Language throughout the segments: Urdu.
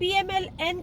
PMLN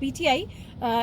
PTI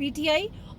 PTI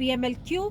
PMLQ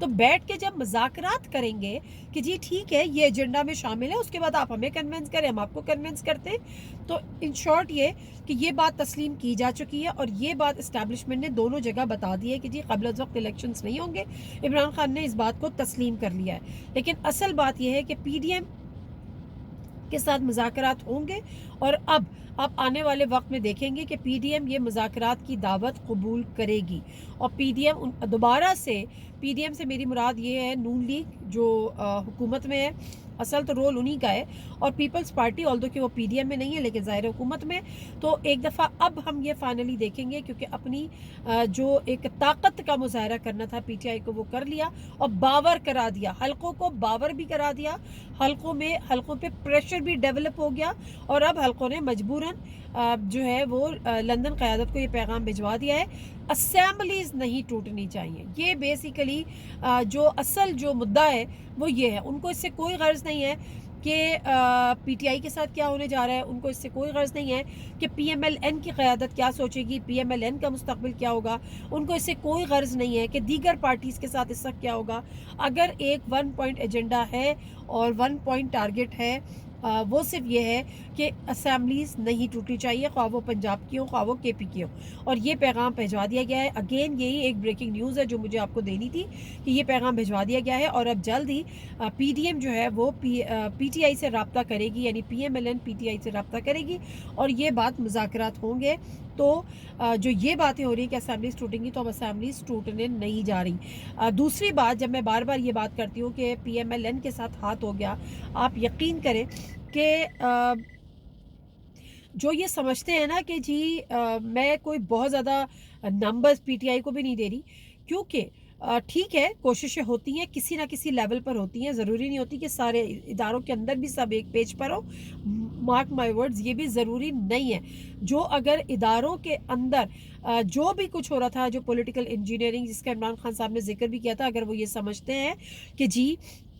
تو بیٹھ کے جب مذاکرات کریں گے کہ جی ٹھیک ہے یہ ایجنڈا میں شامل ہے، اس کے بعد آپ ہمیں کنونس کریں، ہم آپ کو کنونس کرتے ہیں، تو ان شارٹ یہ کہ یہ بات تسلیم کی جا چکی ہے، اور یہ بات اسٹیبلشمنٹ نے دونوں جگہ بتا دی ہے کہ جی قبل از وقت الیکشنز نہیں ہوں گے. عمران خان نے اس بات کو تسلیم کر لیا ہے. لیکن اصل بات یہ ہے کہ پی ڈی ایم کے ساتھ مذاکرات ہوں گے، اور اب آپ آنے والے وقت میں دیکھیں گے کہ پی ڈی ایم یہ مذاکرات کی دعوت قبول کرے گی، اور پی ڈی ایم دوبارہ سے، پی ڈی ایم سے میری مراد یہ ہے نون لیگ جو حکومت میں ہے، اصل تو رول انہی کا ہے، اور پیپلز پارٹی آلدو کہ وہ پی ڈی ایم میں نہیں ہے لیکن ظاہر حکومت میں. تو ایک دفعہ اب ہم یہ فائنلی دیکھیں گے، کیونکہ اپنی جو ایک طاقت کا مظاہرہ کرنا تھا پی ٹی آئی کو وہ کر لیا، اور باور کرا دیا، حلقوں کو باور بھی کرا دیا، حلقوں پہ پریشر بھی ڈیولپ ہو گیا، اور اب حلقوں نے مجبوراً جو ہے وہ لندن قیادت کو یہ پیغام بھجوا دیا ہے اسمبلیز نہیں ٹوٹنی چاہیے. یہ بیسیکلی جو اصل جو مدعا ہے وہ یہ ہے. ان کو اس سے کوئی غرض نہیں ہے کہ پی ٹی آئی کے ساتھ کیا ہونے جا رہا ہے، ان کو اس سے کوئی غرض نہیں ہے کہ پی ایم ایل این کی قیادت کیا سوچے گی، پی ایم ایل این کا مستقبل کیا ہوگا، ان کو اس سے کوئی غرض نہیں ہے کہ دیگر پارٹیز کے ساتھ اس وقت کیا ہوگا. اگر ایک 1 پوائنٹ ایجنڈا ہے اور 1 پوائنٹ ٹارگٹ ہے، وہ صرف یہ ہے کہ اسمبلیز نہیں ٹوٹنی چاہیے، خواہ وہ پنجاب کی ہو خواہ وہ کے پی کی ہو، اور یہ پیغام بھجوا دیا گیا ہے. اگین یہی ایک بریکنگ نیوز ہے جو مجھے آپ کو دینی تھی کہ یہ پیغام بھجوا دیا گیا ہے، اور اب جلد ہی پی ڈی ایم جو ہے وہ پی ٹی آئی سے رابطہ کرے گی، یعنی P M L N P T I سے رابطہ کرے گی، اور یہ بات مذاکرات ہوں گے. تو جو یہ باتیں ہو رہی ہیں کہ اسمبلیز ٹوٹیں گی، تو اب اسمبلیز ٹوٹنے نہیں جا رہی. دوسری بات، جب میں بار بار یہ بات کرتی ہوں کہ پی ایم ایل این کے ساتھ ہاتھ ہو گیا، آپ یقین کریں کہ جو یہ سمجھتے ہیں نا کہ جی میں کوئی بہت زیادہ نمبرز پی ٹی آئی کو بھی نہیں دے رہی، کیونکہ ٹھیک ہے کوششیں ہوتی ہیں کسی نہ کسی لیول پر ہوتی ہیں، ضروری نہیں ہوتی کہ سارے اداروں کے اندر بھی سب ایک page per who. Mark my words, یہ بھی ضروری نہیں ہے. جو اگر اداروں کے اندر جو بھی کچھ ہو رہا تھا، جو پولیٹیکل انجینئرنگ جس کا عمران خان صاحب نے ذکر بھی کیا تھا، اگر وہ یہ سمجھتے ہیں کہ جی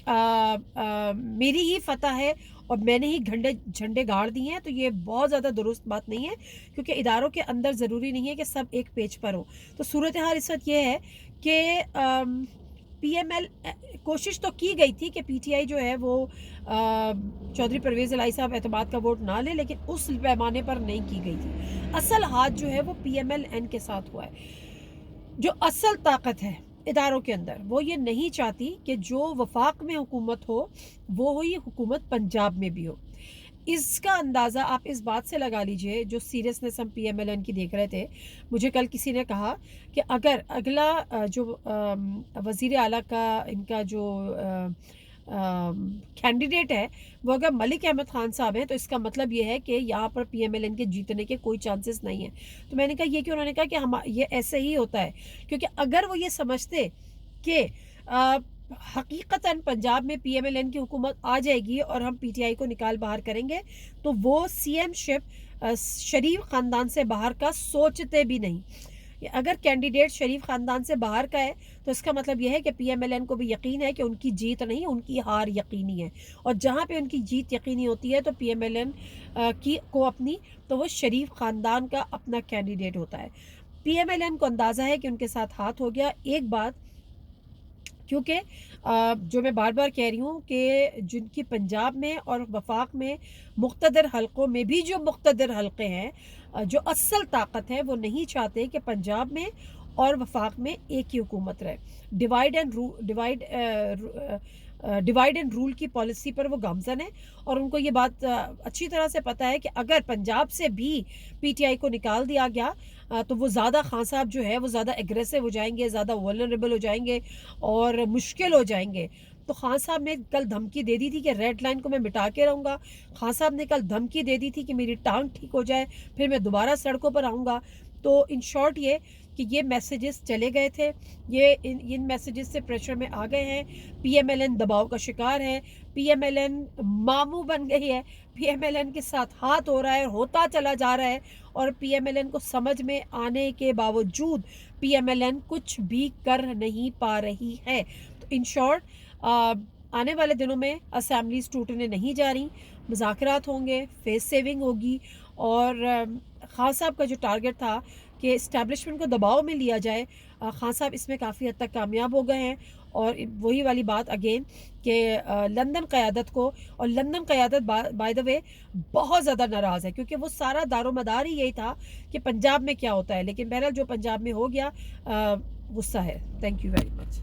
میری ہی فتح ہے اور میں نے ہی جھنڈے گاڑ دیے ہیں، تو یہ بہت زیادہ درست بات نہیں ہے، کیونکہ اداروں کے اندر ضروری نہیں ہے کہ سب ایک پیج پر ہو. تو صورتحال اس وقت یہ ہے کہ پی ایم ایل کوشش تو کی گئی تھی کہ پی ٹی آئی جو ہے وہ چودھری پرویز الہی صاحب اعتماد کا ووٹ نہ لے، لیکن اس پیمانے پر نہیں کی گئی تھی. اصل ہاتھ جو ہے وہ پی ایم ایل این کے ساتھ ہوا ہے. جو اصل طاقت ہے اداروں کے اندر، وہ یہ نہیں چاہتی کہ جو وفاق میں حکومت ہو وہ ہوئی حکومت پنجاب میں بھی ہو. اس کا اندازہ آپ اس بات سے لگا لیجئے، جو سیریسنس ہم پی ایم ایل این کی دیکھ رہے تھے. مجھے کل کسی نے کہا کہ اگر اگلا جو وزیر اعلیٰ کا ان کا جو کینڈیڈیٹ ہے وہ اگر ملک احمد خان صاحب ہیں، تو اس کا مطلب یہ ہے کہ یہاں پر پی ایم ایل این کے جیتنے کے کوئی چانسز نہیں ہیں. تو میں نے کہا یہ کہ انہوں نے کہا کہ یہ ایسے ہی ہوتا ہے، کیونکہ اگر وہ یہ سمجھتے کہ حقیقتاً پنجاب میں پی ایم ایل این کی حکومت آ جائے گی اور ہم پی ٹی آئی کو نکال باہر کریں گے، تو وہ سی ایم شپ شریف خاندان سے باہر کا سوچتے بھی نہیں. اگر کینڈیڈیٹ شریف خاندان سے باہر کا ہے تو اس کا مطلب یہ ہے کہ پی ایم ایل این کو بھی یقین ہے کہ ان کی جیت نہیں، ان کی ہار یقینی ہے، اور جہاں پہ ان کی جیت یقینی ہوتی ہے تو پی ایم ایل این کی کو اپنی، تو وہ شریف خاندان کا اپنا کینڈیڈیٹ ہوتا ہے. پی ایم ایل این کو اندازہ ہے کہ ان کے ساتھ ہاتھ ہو گیا. ایک بات، کیونکہ جو میں بار بار کہہ رہی ہوں کہ جن کی پنجاب میں اور وفاق میں مقتدر حلقوں میں بھی جو مقتدر حلقے ہیں، جو اصل طاقت ہے، وہ نہیں چاہتے کہ پنجاب میں اور وفاق میں ایک ہی حکومت رہے. ڈیوائڈ اینڈ رول کی پالیسی پر وہ گامزن ہے، اور ان کو یہ بات اچھی طرح سے پتہ ہے کہ اگر پنجاب سے بھی پی ٹی آئی کو نکال دیا گیا تو وہ زیادہ خان صاحب جو ہے وہ زیادہ ایگریسو ہو جائیں گے، زیادہ ولنریبل ہو جائیں گے اور مشکل ہو جائیں گے. تو خان صاحب نے کل دھمکی دے دی تھی کہ ریڈ لائن کو میں مٹا کے رہوں گا. خان صاحب نے کل دھمکی دے دی تھی کہ میری ٹانگ ٹھیک ہو جائے پھر میں دوبارہ سڑکوں پر آؤں گا. تو ان شارٹ یہ کہ یہ میسیجز چلے گئے تھے، یہ ان میسیجز سے پریشر میں آ گئے ہیں. پی ایم ایل این دباؤ کا شکار ہے، پی ایم ایل این ماموں بن گئی ہے، پی ایم ایل این کے ساتھ ہاتھ ہو رہا ہے، ہوتا چلا جا رہا ہے، اور پی ایم ایل این کو سمجھ میں آنے کے باوجود پی ایم ایل این کچھ بھی کر نہیں پا رہی ہے. تو ان شارٹ آنے والے دنوں میں اسمبلیز ٹوٹنے نہیں جا رہی، مذاکرات ہوں گے، فیس سیونگ ہوگی، اور خان صاحب کا جو ٹارگٹ تھا کہ اسٹیبلشمنٹ کو دباؤ میں لیا جائے، خان صاحب اس میں کافی حد تک کامیاب ہو گئے ہیں، اور وہی والی بات اگین کہ لندن قیادت کو، اور لندن قیادت بائی دا وے بہت زیادہ ناراض ہے، کیونکہ وہ سارا دار و مدار ہی یہی تھا کہ پنجاب میں کیا ہوتا ہے، لیکن بہرحال جو پنجاب میں ہو گیا غصہ ہے. Thank you very much.